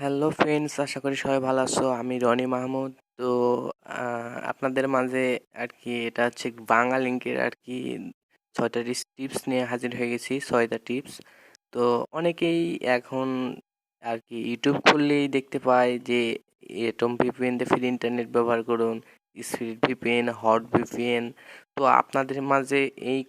Hello friends, আশা করি সবাই ভালো আছো। আমি রনি মাহমুদ। তো আপনাদের মাঝে আর কি এটা হচ্ছে বাংলালিংকের আর কি 6টা টিপস নিয়ে হাজির হয়ে গেছি। 6টা টিপস। তো অনেকেই এখন আর কি ইউটিউব খুললেই দেখতে পায় যে এটম ভিপিএন দিয়ে ফ্রি ইন্টারনেট ব্যবহার করুন, স্পিড ভিপিএন, হট ভিপিএন। তো আপনাদের মাঝে এই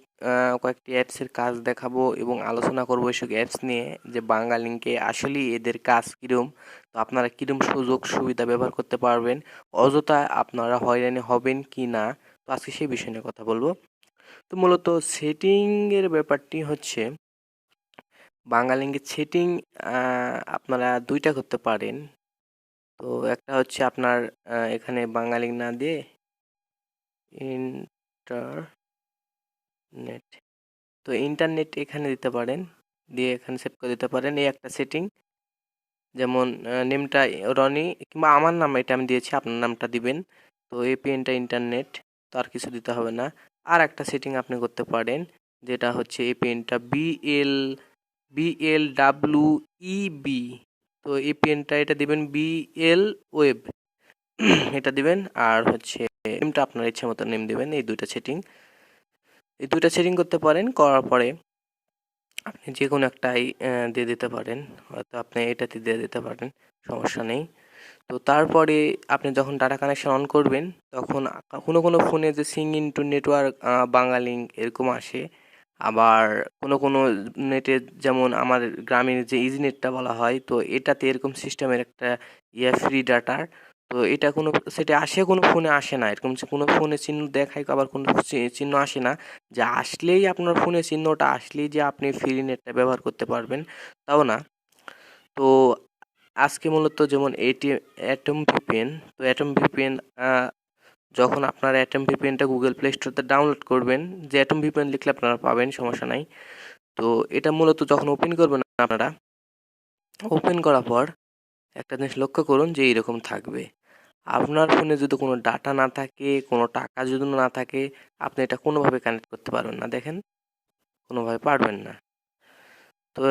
কয়েকটি অ্যাপসের কাজ দেখাবো এবং আলোচনা করবো এসব অ্যাপস নিয়ে, যে বাংলালিংকে আসলেই এদের কাজ কীরকম, তো আপনারা কীরকম সুযোগ সুবিধা ব্যবহার করতে পারবেন, অযথা আপনারা হয়রানি হবেন কি না। তো আজকে সেই বিষয় নিয়ে কথা বলবো। তো মূলত সেটিংয়ের ব্যাপারটি হচ্ছে, বাংলালিংকের সেটিং আপনারা দুইটা করতে পারেন। তো একটা হচ্ছে আপনার এখানে বাংলালিংক না দিয়ে ইন্টারনেট, তো ইন্টারনেট এখানে দিতে পারেন, দিয়ে এখানে সেট করে দিতে পারেন। এই একটা সেটিং, যেমন নেমটা রনি কিংবা আমার নাম এটা আমি দিয়েছি, আপনার নামটা দিবেন। তো এপিএনটা ইন্টারনেট, তো আর কিছু দিতে হবে না। আর একটা সেটিং আপনি করতে পারেন, যেটা হচ্ছে এপিএনটা BLWEB। তো এপিএনটা এটা দিবেন BL ওয়েব এটা দিবেন। আর হচ্ছে নেমটা আপনার ইচ্ছা মতো নেম দিবেন। এই দুইটা সেটিং করতে পারেন। করার পরে আপনি যে কোনো একটাই দিয়ে দিতে পারেন, হয়তো আপনি এটাতে দিয়ে দিতে পারেন, সমস্যা নেই। তো তারপরে আপনি যখন ডাটা কানেকশন অন করবেন, তখন কোনো কোনো ফোনে যে সিং ইনটু নেটওয়ার্ক বাংলালিংক এরকম আসে। আবার কোনো কোনো নেটে, যেমন আমার গ্রামীণ যে ইজি নেটটা বলা হয়, তো এটাতে এরকম সিস্টেমের একটা ফ্রি ডাটার। তো এটা কোনো সেটা আসে, কোনো ফোনে আসে না। এরকম কোনো ফোনে চিহ্ন দেখায়, আবার কোনো চিহ্ন আসে না যে আসলেই আপনার ফোনে চিহ্নটা আসলেই যে আপনি ফ্রি নেটটা ব্যবহার করতে পারবেন, তাও না। তো আজকে মূলত যেমন অ্যাটম ভিপিএন, তো অ্যাটম ভিপিএন যখন আপনারা অ্যাটম ভিপিএনটা গুগল প্লে স্টোরতে ডাউনলোড করবেন, যে অ্যাটম ভিপিএন লিখলে আপনারা পাবেন, সমস্যা নাই। তো এটা মূলত যখন ওপেন করবেন আপনারা, ওপেন করার পর একটা জিনিস লক্ষ্য করুন যে এইরকম থাকবে। আপনার ফোনে যদি কোনো ডাটা না থাকে, কোনো টাকা যদি না থাকে, আপনি এটা কোনোভাবে কানেক্ট করতে পারবেন না। দেখেন, কোনোভাবে পারবেন না। তো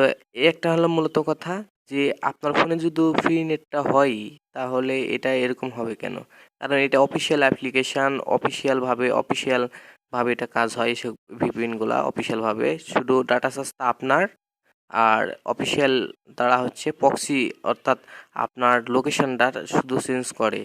একটা হলো মূলত কথা, যে আপনার ফোনে যদি ফ্রি নেটটা হয়, তাহলে এটা এরকম হবে কেন? কারণ এটা অফিসিয়াল অ্যাপ্লিকেশান, অফিসিয়ালভাবে এটা কাজ হয়। এসব ভিপিএনগুলা অফিসিয়ালভাবে শুধু ডাটা চার্জটা আপনার, আর অফিসিয়াল তারা হচ্ছে প্রক্সি, অর্থাৎ আপনার লোকেশনটা শুধু চেঞ্জ করে।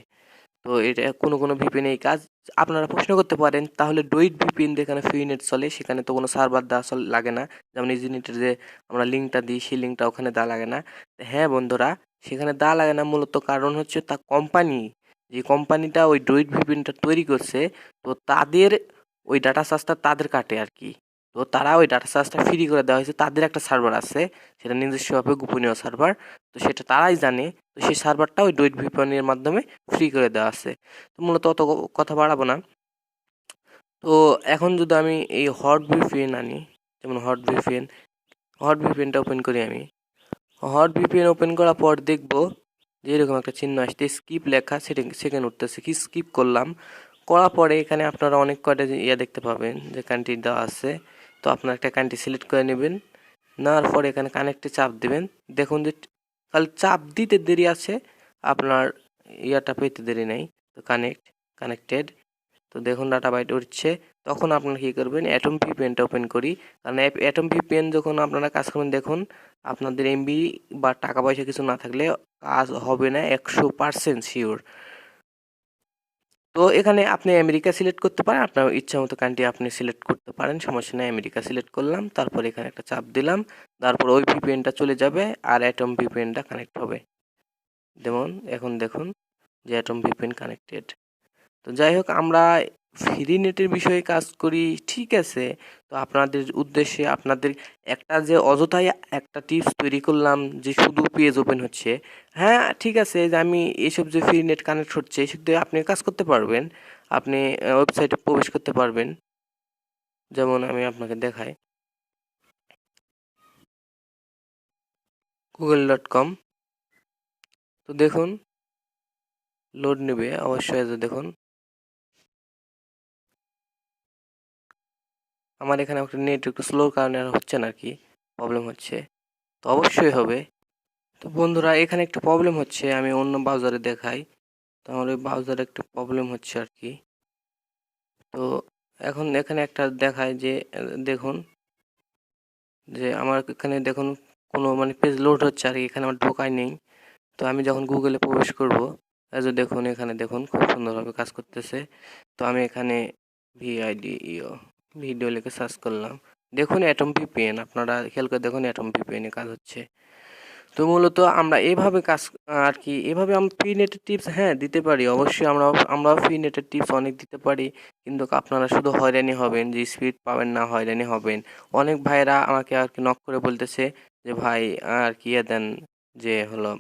তো এটা কোনো কোনো ভিপিএন এই কাজ। আপনারা প্রশ্ন করতে পারেন, তাহলে ডুইট ভিপিএন যেখানে ফ্রি নেট চলে, সেখানে তো কোনো সার্ভার দেওয়া লাগে না, যেমন ইজি নেটের যে আমরা লিঙ্কটা দিই, সেই লিঙ্কটা ওখানে দেওয়া লাগে না। হ্যাঁ বন্ধুরা, সেখানে দেওয়া লাগে না মূলত কারণ হচ্ছে তা কোম্পানি, যে কোম্পানিটা ওই ডুইট ভিপিএনটা তৈরি করছে, তো তাদের ওই ডাটা চার্জটা তাদের কাটে আর কি। তো তারা ওই ডাটা চার্জটা ফ্রি করে দেওয়া হয়েছে, তাদের একটা সার্ভার আছে, সেটা নিজস্বভাবে গোপনীয় সার্ভার। তো সেটা তারাই জানে। তো সেই সার্ভারটা ওই ডুইট ভিপিএন এর মাধ্যমে ফ্রি করে দেওয়া আছে। তো মূলত অত কথা বাড়াবো না। তো এখন যদি আমি এই হট ভিপিএন আনি, যেমন হট ভিপিএনটা ওপেন করি আমি। হট ভিপিএন ওপেন করার পর দেখবো যে এরকম একটা চিহ্ন আসছে, স্কিপ লেখা, সেকেন্ড উঠতেছে, কি স্কিপ করলাম। করার পরে এখানে আপনারা অনেক কয়টা দেখতে পাবেন যে কান্ট্রি দেওয়া আছে। তো আপনার একটা কান্ট্রি সিলেক্ট করে নেবেন, নেওয়ার পরে এখানে কানেক্টে চাপ দেবেন। দেখুন যে খালি চাপ দিতে দেরি আছে, আপনার ইয়াটা পেতে দেরি নেই। তো কানেক্টেড। তো দেখুন ডাটা বাইট উঠছে। তখন আপনারা কী করবেন, অ্যাটম ভিপিএনটা ওপেন করি। কারণ অ্যাটম ভিপিএন যখন আপনারা কাজ করবেন, দেখুন আপনাদের এমবি বা টাকা পয়সা কিছু না থাকলে কাজ হবে না 100% শিওর। তো এখানে আপনি আমেরিকা সিলেক্ট করতে পারেন, আপনার ইচ্ছা মতো কান্ট্রি আপনি সিলেক্ট করতে পারেন, সমস্যা নেই। আমেরিকা সিলেক্ট করলাম, তারপর এখানে একটা চাপ দিলাম, তারপর ওই ভিপিএনটা চলে যাবে আর অ্যাটম ভিপিএনটা কানেক্ট হবে। যেমন এখন দেখুন যে অ্যাটম ভিপিএন কানেক্টেড। তো যাই হোক, আমরা ফ্রি নেটের বিষয়ে কাজ করি, ঠিক আছে। তো আপনাদের উদ্দেশ্যে, আপনাদের একটা যে অযথাই একটা টিপস তৈরি করলাম যে শুধু পেজ ওপেন হচ্ছে, হ্যাঁ ঠিক আছে, যে আমি এইসব যে ফ্রি নেট কানেক্ট হচ্ছে, এসব দিয়ে আপনি কাজ করতে পারবেন, আপনি ওয়েবসাইটে প্রবেশ করতে পারবেন। যেমন আমি আপনাকে দেখাই, google.com। তো দেখুন লোড নেবে অবশ্যই, যে দেখুন আমার এখানে একটা নেট একটু স্লোর কারণে আর হচ্ছে না আর কি, প্রবলেম হচ্ছে। তো অবশ্যই হবে, তো বন্ধুরা, এখানে একটা প্রবলেম হচ্ছে, আমি অন্য ব্রাউজারে দেখাই। তো আমার ওই ব্রাউজারে একটা প্রবলেম হচ্ছে আর কি। তো এখন এখানে একটা দেখায় যে দেখুন যে আমার এখানে দেখুন কোনো মানে পেজ লোড হচ্ছে আর কি, এখানে আমার ঢোকাই নেই। তো আমি যখন গুগলে প্রবেশ করব, এই যে দেখুন এখানে দেখুন খুব সুন্দরভাবে কাজ করতেছে। তো আমি এখানে ভিআইডিইও ভিডিও লিখে সার্চ করলাম। দেখুন অ্যাটম ভিপিএন, আপনারা খেয়াল করে দেখুন অ্যাটম ভিপিএন এ কাজ হচ্ছে। তো মূলত আমরা এভাবে কাজ আর কি, এভাবে আমরা ফ্রি নেটের টিপস হ্যাঁ দিতে পারি অবশ্যই, আমরাও ফ্রি নেটের টিপস অনেক দিতে পারি। কিন্তু আপনারা শুধু হয়রানি হবেন, যে স্পিড পাবেন না, হয়রানি হবেন। অনেক ভাইয়েরা আমাকে আর কি নক করে বলতেছে যে ভাই আর কি দেন, যে হলো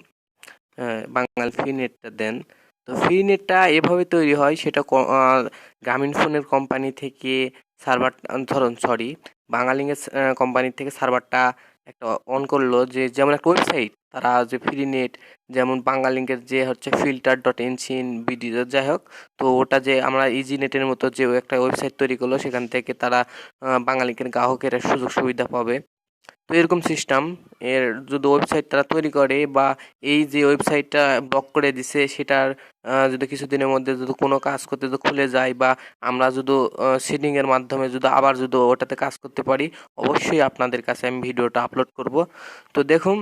বাঙাল ফ্রি নেটটা দেন। তো ফ্রি নেটটা এভাবে তৈরি হয়, সেটা গ্রামীণ ফোনের কোম্পানি থেকে সার্ভার, ধরুন সরি, বাঙালিংয়ের কোম্পানি থেকে সার্ভারটা একটা অন করলো, যে যেমন একটা ওয়েবসাইট তারা যে ফ্রি নেট, যেমন বাংলালিংকের যে হচ্ছে filter.nsin বিডি যাই হোক। তো ওটা যে আমরা ইজি নেটের মতো যে একটা ওয়েবসাইট তৈরি করলো, সেখান থেকে তারা বাংলালিংকের গ্রাহকেরা সুযোগ সুবিধা পাবে। তো এরকম সিস্টেম, এর যদি ওয়েবসাইট তারা তৈরি করে, বা এই যে ওয়েবসাইটটা ব্লক করে দিছে সেটার যদি কিছুদিনের মধ্যে যদি কোনো কাজ করতে যদি খুলে যায়, বা আমরা যদি সেটিংয়ের মাধ্যমে যদি আবার যদি ওটাতে কাজ করতে পারি, অবশ্যই আপনাদের কাছে আমি ভিডিওটা আপলোড করব। তো দেখুন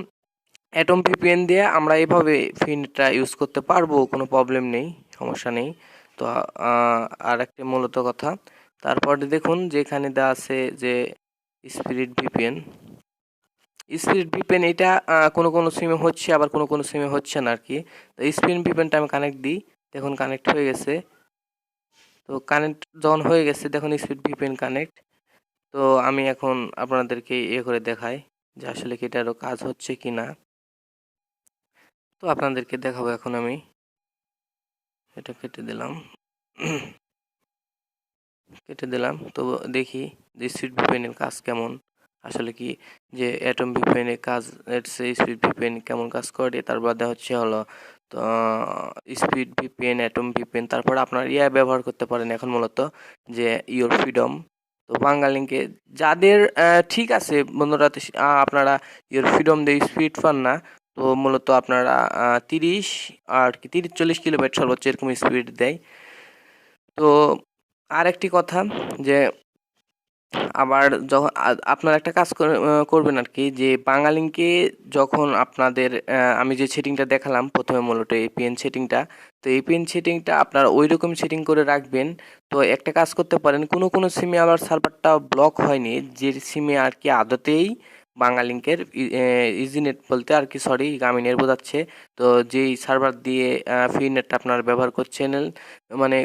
অ্যাটম ভিপিএন দিয়ে আমরা এভাবে ফিনটা ইউজ করতে পারবো, কোনো প্রবলেম নেই, সমস্যা নেই। তো আর একটা মূলত কথা, তারপরে দেখুন যেখানে দেওয়া আছে যে স্পিরিট ভিপিএন, স্পিরিট ভিপিএন এটা কোনো কোনো সিমে হচ্ছে, আবার কোনো কোনো সিমে হচ্ছে না আর কি। তো স্পিরিট ভিপিএনটা আমি কানেক্ট দিই, দেখুন কানেক্ট হয়ে গেছে। তো কানেক্ট যখন হয়ে গেছে দেখুন স্পিরিট ভিপিএন কানেক্ট। তো আমি এখন আপনাদেরকে করে দেখাই যে আসলে কি এটারও কাজ হচ্ছে কি না। তো আপনাদেরকে দেখাবো এখন আমি, এটা কেটে দিলাম। কেটে দিলাম। তো দেখি যে স্পিড ভিপিএন এর কাজ কেমন, আসলে কি যে অ্যাটম ভিপিএন এর কাজ, স্পিড ভিপিএন কেমন কাজ করে, তার বাদে হচ্ছে হলো তো স্পিড ভিপিএন, অ্যাটম ভিপিএন, তারপর আপনার ব্যবহার করতে পারেন এখন মূলত যে ইওর ফ্রিডম। তো বাংলালিংকে যাদের ঠিক আছে বন্ধুরা, তো আপনারা ইওর ফ্রিডম দিয়ে স্পিড পান না, তো মূলত আপনারা 30 আর কি 30-40 কিলোবাইট সর্বোচ্চ এরকম স্পিড দেয়। তো আরেকটি কথা, যে আবার যখন আপনারা একটা কাজ করবেন আর কি, যে বাঙালিংকে যখন আপনাদের আমি যে সেটিংটা দেখালাম প্রথমে মূলত এপিএন সেটিংটা, তো এপিএন সেটিংটা আপনারা ওই রকম সেটিং করে রাখবেন। তো একটা কাজ করতে পারেন, কোনো কোনো সিমে আবার সার্ভারটা ব্লক হয়নি, যে সিমে আর কি আদতেই বাংলালিংকের ইজিনেট বলতে আর কি, সরি গ্রামীণের বোঝাচ্ছে। তো যেই সার্ভার দিয়ে ফ্রি নেটটা আপনারা ব্যবহার করছেন, মানে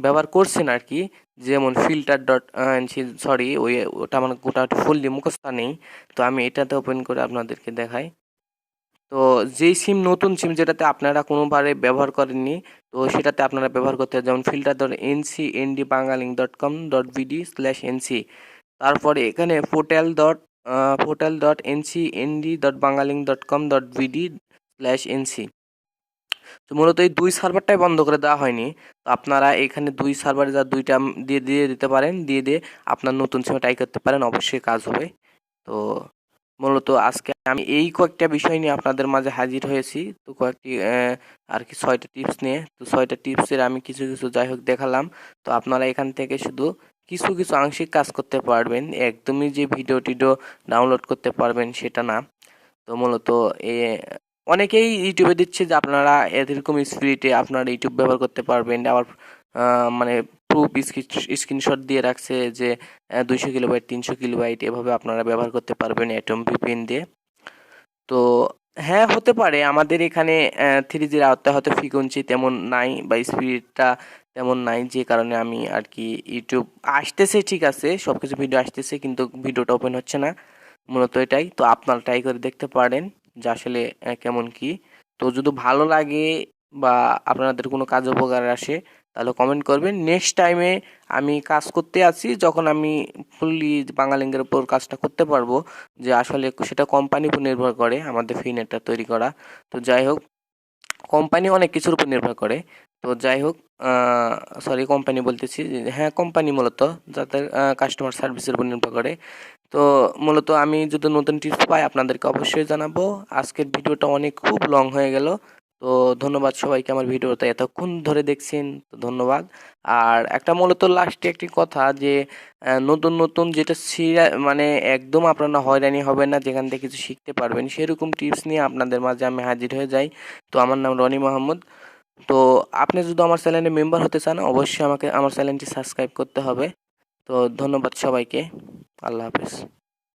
ব্যবহার করছেন আর কি, যেমন filter.nc, সরি ওটা আমার গোটা ফুললি মুখস্থ নেই। তো আমি এটাতে ওপেন করে আপনাদেরকে দেখাই। তো যেই সিম, নতুন সিম যেটাতে আপনারা কোনোবারে ব্যবহার করেননি, তো সেটাতে আপনারা ব্যবহার করতে হয়, যেমন filter.ncndbangaling.com.bd/nc, তারপরে এখানে portal.ncnd.bangaling.com.bd/nc। তো মূলত এই 2 সার্ভারটাই বন্ধ করে দেওয়া হয়নি। তো আপনারা এখানে 2 সার্ভারে যা 2টা দিয়ে দিতে পারেন, দিয়ে আপনার নতুন সিমে ট্রাই করতে পারেন, অবশ্যই কাজ হবে। তো মূলত আজকে আমি এই কয়েকটা বিষয় নিয়ে আপনাদের মাঝে হাজির হয়েছি। তো কয়েকটি আর কি 6টা টিপস নিয়ে। তো 6টা টিপসের আমি কিছু যাই হোক দেখালাম। তো আপনারা এখান থেকে শুধু কিছু আংশিক কাজ করতে পারবেন। একদমই যে ভিডিও ডাউনলোড করতে পারবেন সেটা না। তো মূলত এ অনেকেই ইউটিউবে দিচ্ছে যে আপনারা এরকম স্পিডে আপনারা ইউটিউব ব্যবহার করতে পারবেন, আবার মানে প্রুফ স্ক্রিনশট দিয়ে রাখছে যে 200 কিলোবাইট 300 কিলোবাইট এভাবে আপনারা ব্যবহার করতে পারবেন অ্যাটম ভিপিএন দিয়ে। তো হ্যাঁ, হতে পারে আমাদের এখানে 3Gর আওতায় হয়তো ফ্রিকোয়েন্সি তেমন নাই, বা স্পিডটা তেমন নাই, যে কারণে আমি আর কি ইউটিউব আসতেছে, ঠিক আছে সবকিছু ভিডিও আসতেছে, কিন্তু ভিডিওটা ওপেন হচ্ছে না, মূলত এটাই। তো আপনারা ট্রাই করে দেখতে পারেন যে আসলে কেমন কি। তো যদি ভালো লাগে বা আপনাদের কোনো কাজে উপকার আসে, তাহলে কমেন্ট করবেন। নেক্সট টাইমে আমি কাজ করতে আছি, যখন আমি ফুললি বাংলালিংকের উপর কাজটা করতে পারবো, যে আসলে সেটা কোম্পানির উপর নির্ভর করে আমাদের ফ্রি নেটটা তৈরি করা। তো যাই হোক, কোম্পানি অনেক কিছুর উপর নির্ভর করে। তো যাই হোক, সরি কোম্পানি বলতেছি, হ্যাঁ কোম্পানি মূলত যাদের কাস্টমার সার্ভিসের উপর নির্ভর করে। তো মূলত আমি যদি নতুন টিপস পাই আপনাদেরকে অবশ্যই জানাবো। আজকের ভিডিওটা অনেক খুব লং হয়ে গেল। তো ধন্যবাদ সবাইকে আমার ভিডিওটা এতক্ষণ ধরে দেখছেন, তো ধন্যবাদ। আর একটা মূলত লাস্টে একটি কথা যে নতুন নতুন যেটা মানে একদম আপনারা হয়রানি হবেন না, যেখান থেকে কিছু শিখতে পারবেন সেরকম টিপস নিয়ে আপনাদের মাঝে আমি হাজির হয়ে যাই। তো আমার নাম রনি মোহাম্মদ। তো আপনি যদি আমার চ্যানেলে মেম্বার হতে চান অবশ্যই আমাকে আমার চ্যানেলটি সাবস্ক্রাইব করতে হবে। তো ধন্যবাদ সবাইকে। আল্লাহ হাফেজ।